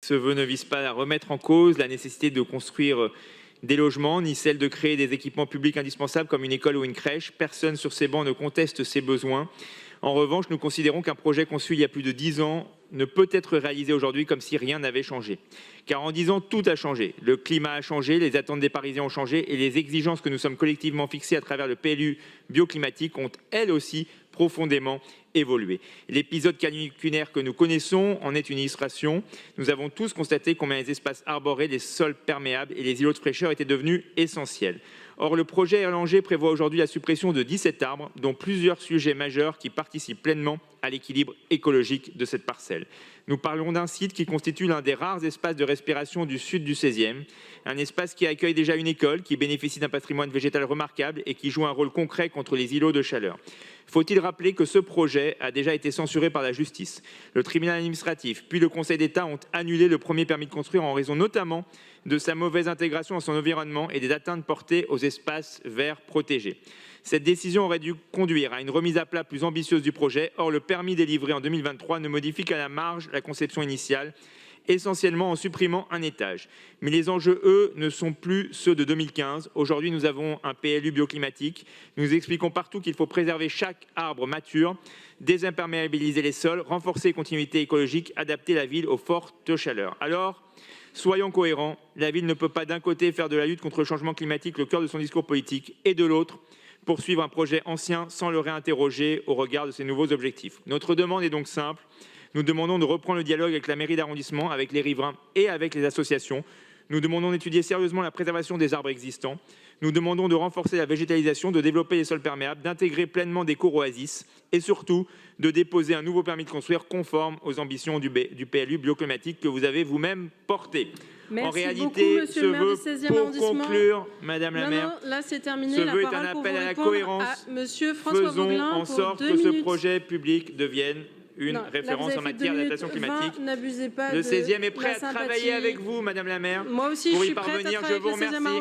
Ce vœu ne vise pas à remettre en cause la nécessité de construire des logements, ni celle de créer des équipements publics indispensables comme une école ou une crèche. Personne sur ces bancs ne conteste ces besoins. En revanche, nous considérons qu'un projet conçu il y a plus de 10 ans ne peut être réalisé aujourd'hui comme si rien n'avait changé. Car en 10 ans, tout a changé. Le climat a changé, les attentes des Parisiens ont changé et les exigences que nous sommes collectivement fixées à travers le PLU bioclimatique ont elles aussi profondément évolué. L'épisode caniculaire que nous connaissons en est une illustration. Nous avons tous constaté combien les espaces arborés, les sols perméables et les îlots de fraîcheur étaient devenus essentiels. Or, le projet Erlanger prévoit aujourd'hui la suppression de 17 arbres, dont plusieurs sujets majeurs qui participent pleinement à l'équilibre écologique de cette parcelle. Nous parlons d'un site qui constitue l'un des rares espaces de respiration du sud du 16e, un espace qui accueille déjà une école, qui bénéficie d'un patrimoine végétal remarquable et qui joue un rôle concret contre les îlots de chaleur. Faut-il rappeler que ce projet a déjà été censuré par la justice. Le tribunal administratif puis le Conseil d'État ont annulé le premier permis de construire en raison notamment de sa mauvaise intégration dans son environnement et des atteintes portées aux espaces verts protégés. Cette décision aurait dû conduire à une remise à plat plus ambitieuse du projet. Or, le permis délivré en 2023 ne modifie qu'à la marge la conception initiale, essentiellement en supprimant un étage. Mais les enjeux, eux, ne sont plus ceux de 2015. Aujourd'hui, nous avons un PLU bioclimatique. Nous expliquons partout qu'il faut préserver chaque arbre mature, désimperméabiliser les sols, renforcer les continuités écologiques, adapter la ville aux fortes chaleurs. Alors, soyons cohérents, la ville ne peut pas d'un côté faire de la lutte contre le changement climatique le cœur de son discours politique et de l'autre poursuivre un projet ancien sans le réinterroger au regard de ses nouveaux objectifs. Notre demande est donc simple. Nous demandons de reprendre le dialogue avec la mairie d'arrondissement, avec les riverains et avec les associations. Nous demandons d'étudier sérieusement la préservation des arbres existants. Nous demandons de renforcer la végétalisation, de développer les sols perméables, d'intégrer pleinement des cours oasis et surtout de déposer un nouveau permis de construire conforme aux ambitions du PLU bioclimatique que vous avez vous-même porté. Merci en réalité, beaucoup, monsieur ce le maire vœu, du 16e pour arrondissement. conclure, Madame la maire, Non, là c'est terminé. ce La vœu est parole un pour appel vous à la répondre cohérence. à monsieur François Faisons Vaugelin en pour sorte 2 que ce minutes. projet public devienne une Non, là, référence vous avez en fait matière 2 d'adaptation minutes climatique. 20, n'abusez pas Le de 16e est prêt la à sympathie. travailler avec vous, Madame la maire. Moi aussi, pour je y suis prête à parvenir, travailler je vous avec le 16e remercie.